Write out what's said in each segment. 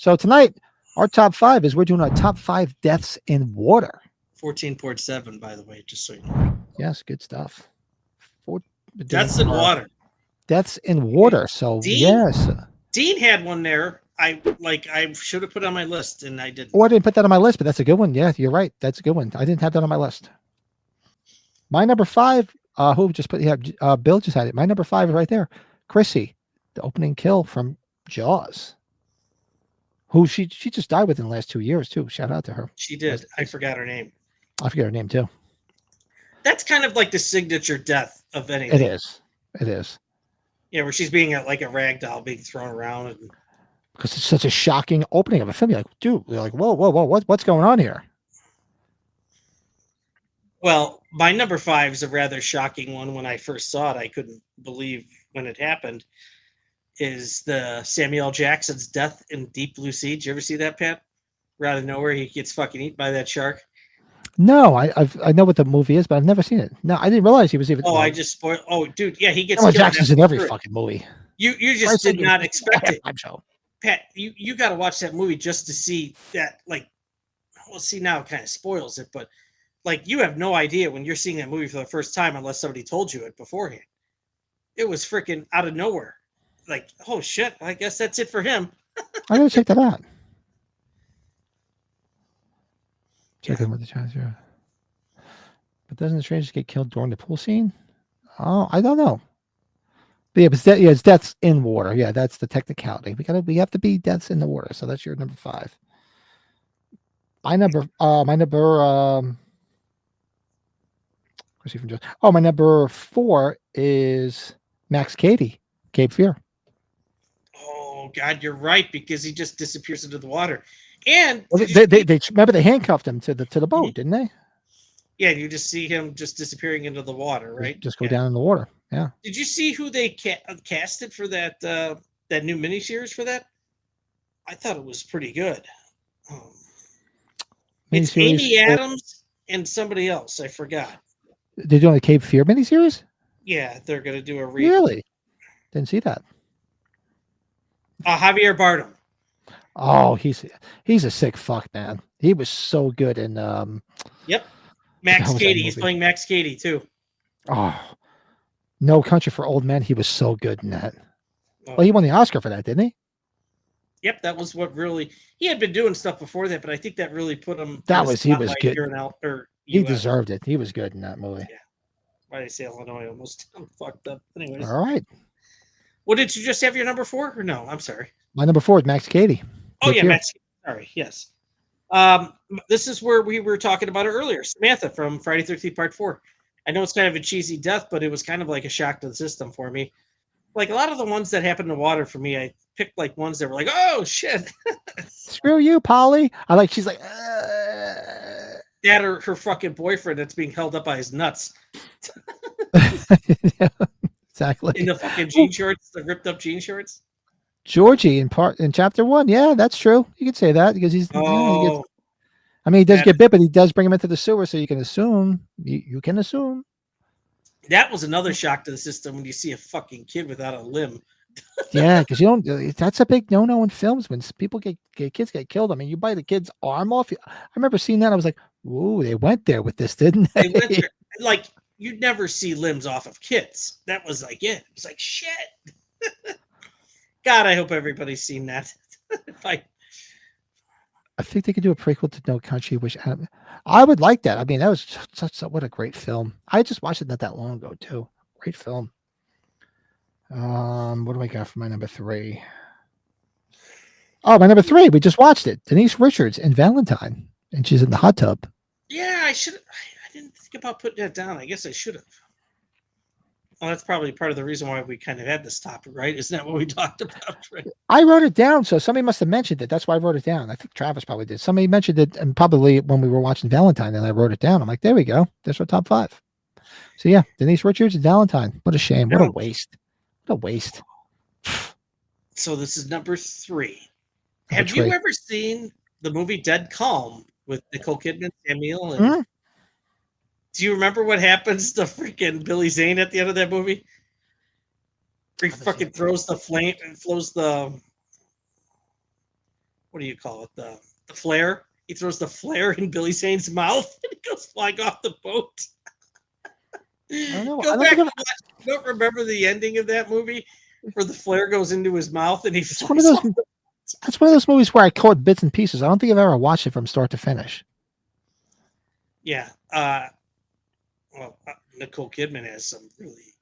So tonight, our top 5 is we're doing our top 5 deaths in water. 14.7, by the way, just so you know. Yes, good stuff. We're doing Deaths in our water. deaths in water. So Dean yes. Dean had one there. I should have put on my list and I didn't. Oh, I didn't put that on my list, but that's a good one. Yeah, you're right. That's a good one. I didn't have that on my list. My number 5, who just put, yeah, Bill just had it. My number 5 is right there. Chrissy, the opening kill from Jaws. Who she just died within the last 2 years too. Shout out to her. She did. I forgot her name. I forget her name too. That's kind of like the signature death of anything. It is. It is. Yeah, where she's being like a rag doll being thrown around. And because it's such a shocking opening of a film. You're like, dude, you're like, whoa, what's going on here? Well, my number 5 is a rather shocking one. When I first saw it, I couldn't believe when it happened. Is the Samuel L. Jackson's death in Deep Blue Sea? Did you ever see that, Pat? Out of nowhere, he gets fucking eaten by that shark. No, I know what the movie is, but I've never seen it. No, I didn't realize he was even. Oh, I just spoiled. Oh, dude, yeah, he gets. Samuel Jackson's in every fucking movie. You just did not expect it, show. Pat. You got to watch that movie just to see that. Like, well, see now it kind of spoils it, but like you have no idea when you're seeing that movie for the first time unless somebody told you it beforehand. It was freaking out of nowhere. Like, oh shit! I guess that's it for him. I gotta check that out. Check in with the transfer. But doesn't the stranger get killed during the pool scene? Oh, I don't know. But yeah, but it's deaths in water. Yeah, that's the technicality. We have to be deaths in the water. So that's your number 5. My number my number 4 is Max Cady, Cape Fear. Oh God, you're right, because he just disappears into the water. And well, they remember they handcuffed him to the boat, didn't they? Yeah, you just see him just disappearing into the water, right? Just go down in the water. Yeah. Did you see who they casted for that that new miniseries for that? I thought it was pretty good. It's Amy Adams and somebody else. I forgot. They're doing a Cape Fear miniseries? Yeah, they're going to do a Really? Didn't see that. Javier Bardem. Oh, he's a sick fuck, man. He was so good in Yep. Max Cady. He's playing Max Cady too. Oh, No Country for Old Men. He was so good in that. Oh. Well, he won the Oscar for that, didn't he? Yep, that was what really. He had been doing stuff before that, but I think that really put him. He was good. He US. Deserved it. He was good in that movie. Yeah. Why did I say Illinois? Almost I'm fucked up. Anyways. All right. Well, did you just have your number 4 or no? I'm sorry. My number 4 is Max Cady. Oh yeah, Max. Sorry. Yes. This is where we were talking about it earlier. Samantha from Friday 13th Part 4. I know it's kind of a cheesy death, but it was kind of like a shock to the system for me. Like a lot of the ones that happened in the water for me, I picked like ones that were like, oh shit. Screw you, Polly. She's like, that or her fucking boyfriend that's being held up by his nuts. Yeah, exactly. In the fucking jean shorts, the ripped up jean shorts. Georgie in chapter 1. Yeah, that's true. You could say that because he's. Oh. He does get bit, but he does bring him into the sewer, so you can assume. You can assume. That was another shock to the system when you see a fucking kid without a limb. Yeah, because you don't. That's a big no-no in films when people kids get killed. I mean, you bite the kid's arm off. I remember seeing that. I was like, "Ooh, they went there with this, didn't they?" They went there. Like you'd never see limbs off of kids. That was like it. It was like shit. God, I hope everybody's seen that. I think they could do a prequel to No Country. I would like that. I mean, that was what a great film. I just watched it not that long ago too. Great film. What do I got for my number 3? Oh, my number 3. We just watched it. Denise Richards in Valentine, and she's in the hot tub. Yeah, I didn't think about putting that down. I guess I should have. Well, that's probably part of the reason why we kind of had this topic, right? Isn't that what we talked about? Right? I wrote it down, so somebody must have mentioned it. That's why I wrote it down. I think Travis probably did. Somebody mentioned it, and probably when we were watching Valentine, and I wrote it down. I'm like, there we go. There's our top 5. So yeah, Denise Richards and Valentine. What a shame. What a waste. What a waste. So this is number 3. Have you ever seen the movie Dead Calm with Nicole Kidman, Samuel, and do you remember what happens to freaking Billy Zane at the end of that movie? He fucking throws the flame and flows the what do you call it? The flare. He throws the flare in Billy Zane's mouth and he goes flying off the boat. I don't know. Go I don't back think and watch. You don't remember the ending of that movie where the flare goes into his mouth and he it's one of flies those. off. That's one of those movies where I caught bits and pieces. I don't think I've ever watched it from start to finish. Yeah. Well, Nicole Kidman has some really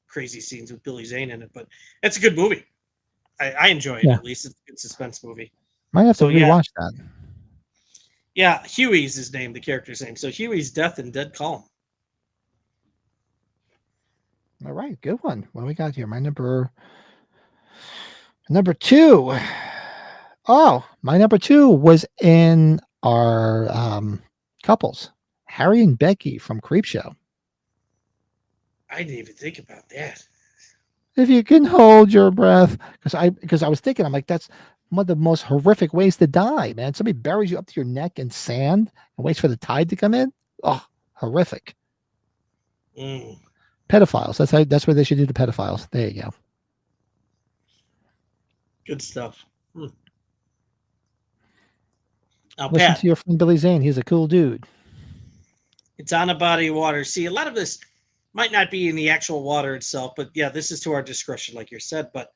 crazy scenes with Billy Zane in it, but it's a good movie. I enjoy it. Yeah, At least it's a good suspense movie. might have to So yeah, rewatch that. yeah. Huey's his name, the character's name. So Huey's death in Dead Calm. All right, good one. What do we got here? My number two. Oh, my number two was in our couples, Harry and Becky from Creepshow. I didn't even think about that. If you can hold your breath, because I was thinking, I'm like, that's one of the most horrific ways to die, man. Somebody buries you up to your neck in sand and waits for the tide to come in. Oh, horrific. Mm, Pedophiles. That's what they should do to pedophiles. There you go. good stuff. Now, Listen Pat, to your friend Billy Zane. He's a cool dude. it's on a body of water. See, a lot of this might not be in the actual water itself, but yeah, this is to our discretion, like you said. But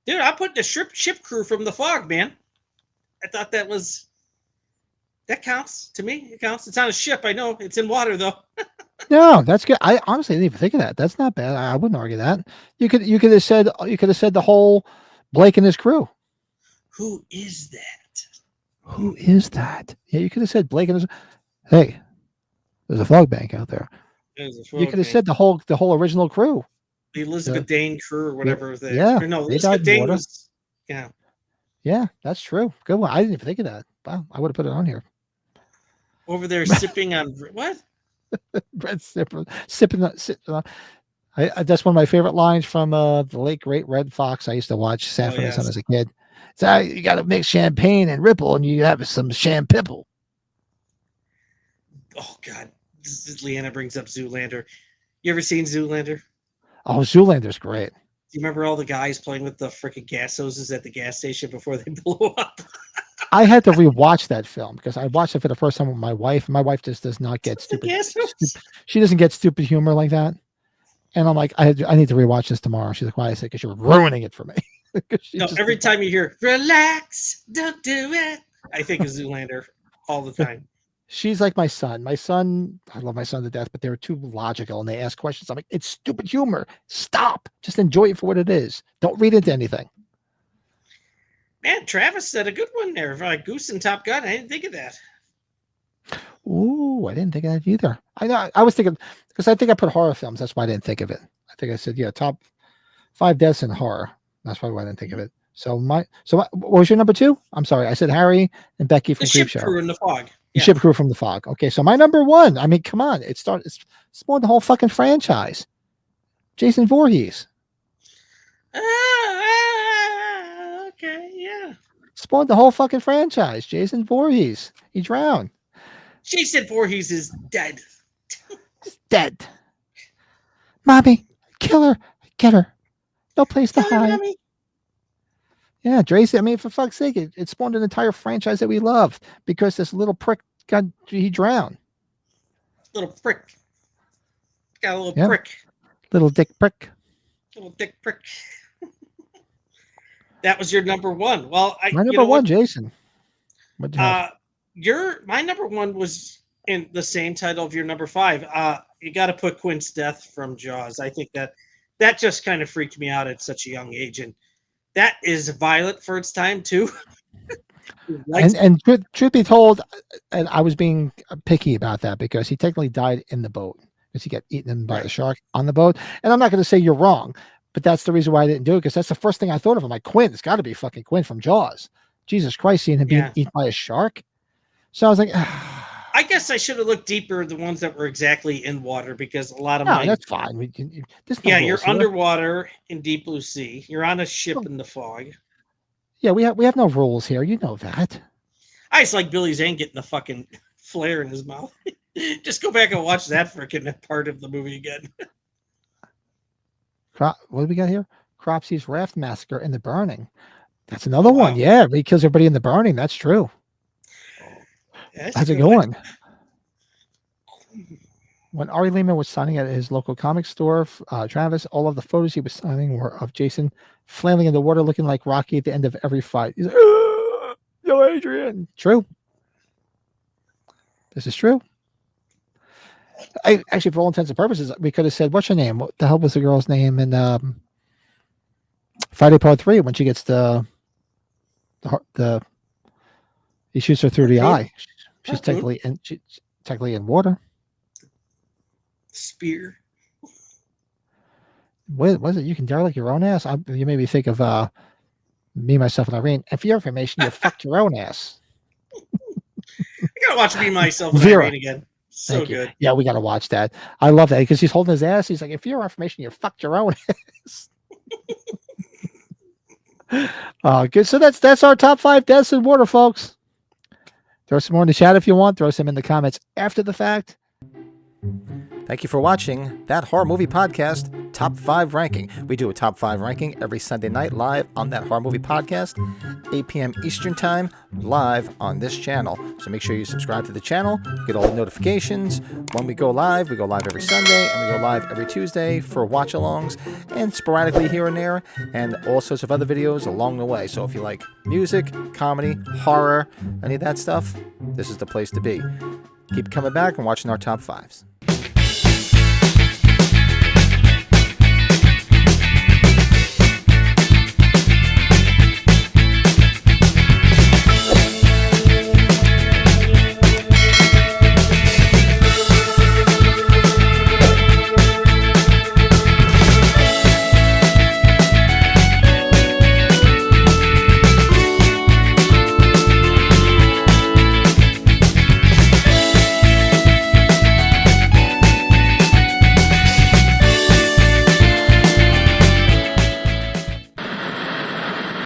dude, I put the ship crew from The Fog, man. I thought that counts to me. It counts. It's on a ship. I know it's in water though. No, that's good. I honestly didn't even think of that. That's not bad. I wouldn't argue that. You could have said the whole Blake and his crew. Who is that? Who is that? Yeah, you could have said Blake and his. Hey, there's a fog bank out there. There's a You fog could have bank. said the whole original crew. The The, Elizabeth Dane crew or the whatever. yeah, Or no, they died Elizabeth in Dane water. was yeah. Yeah, that's true. Good one. I didn't even think of that. Wow, I would have put it on here. Over there sipping on what? Brett sipping on. That's one of my favorite lines from the late great Red Fox. I used to watch Oh Sanford and Son yes. as a kid. So you got to mix champagne and Ripple, and you have some champipple. Oh God. Leanna brings up Zoolander. You ever seen Zoolander? Oh, Zoolander's great. Do you remember all the guys playing with the freaking gas hoses at the gas station before they blew up? I had to rewatch that film because I watched it for the first time with my wife. My wife just does not get The gas hose. she doesn't get stupid humor like that. And I'm like, I need to rewatch this tomorrow. She's like, why? I said, because you're ruining it for me. No, every time you hear "relax, don't do it," I think of Zoolander all the time. She's like my son. My son, I love my son to death, but they're too logical and they ask questions. I'm like, it's stupid humor. Stop. Just enjoy it for what it is. Don't read into anything. Man, Travis said a good one there. Like Goose and Top Gun. I didn't think of that. Ooh, I didn't think of that either. I know. I was thinking because I think I put horror films. That's why I didn't think of it. I think I said, yeah, top 5 deaths in horror. That's probably why I didn't think of it. What was your number 2? I'm sorry. I said Harry and Becky The from ship Creepshow. crew in the fog. The Yeah. ship crew from the fog. Okay, so my number 1. I mean, come on. It's more the whole fucking franchise. Jason Voorhees. Okay, yeah. Spawned the whole fucking franchise. Jason Voorhees. He drowned. Jason Voorhees is dead. He's dead. Mommy, kill her. Get her. No place to Kill her, hide. mommy. Yeah, Tracy. I mean, for fuck's sake, it spawned an entire franchise that we loved because this little prick he drowned. Little prick. Got a little Yep. prick. Little dick prick. Little dick prick. That was your number 1. Well, My number 1, Jason. What'd you have? My number 1 was in the same title of your number 5. You got to put Quint's death from Jaws. I think that just kind of freaked me out at such a young age, and that is violent for its time too. And truth be told, and I was being picky about that because he technically died in the boat because he got eaten by the shark on the boat. And I'm not going to say you're wrong, but that's the reason why I didn't do it because that's the first thing I thought of. I'm like, Quint, it's got to be fucking Quint from Jaws. Jesus Christ, seeing him being eaten by a shark. So I was like, I guess I should have looked deeper the ones that were exactly in water because a lot of no, that's fine. You're underwater in deep blue sea. You're on a ship in the fog. Yeah, we have no rules here. You know that. I just like Billy Zane getting the fucking flare in his mouth. Just go back and watch that freaking part of the movie again. What do we got here? Cropsy's Raft Massacre and the Burning. That's another one. Wow. Yeah, he kills everybody in The Burning. That's true. That's a good one. When Ari Lehman was signing at his local comic store, Travis, all of the photos he was signing were of Jason flailing in the water, looking like Rocky at the end of every fight. He's like, "Yo, Adrian." True. This is true. Actually, for all intents and purposes, we could have said, "What's your name?" What the hell was the girl's name in Friday Part 3 when she gets the he shoots her through the eye. She's technically in water. Spear. What was it? You can derelict your own ass. You made me think of me, myself, and Irene. And for your information, you fucked your own ass. I gotta watch Me, Myself, and Vera. Irene again. So good. Yeah, we gotta watch that. I love that because he's holding his ass. He's like, "If your information, you fucked your own ass." Good. So that's our top 5 deaths in water, folks. Throw some more in the chat if you want. Throw some in the comments after the fact. Thank you for watching That Horror Movie Podcast Top 5 Ranking. We do a Top 5 ranking every Sunday night live on That Horror Movie Podcast, 8 p.m. Eastern Time, live on this channel. So make sure you subscribe to the channel, get all the notifications. When we go live every Sunday, and we go live every Tuesday for watch-alongs, and sporadically here and there, and all sorts of other videos along the way. So if you like music, comedy, horror, any of that stuff, this is the place to be. Keep coming back and watching our top 5s.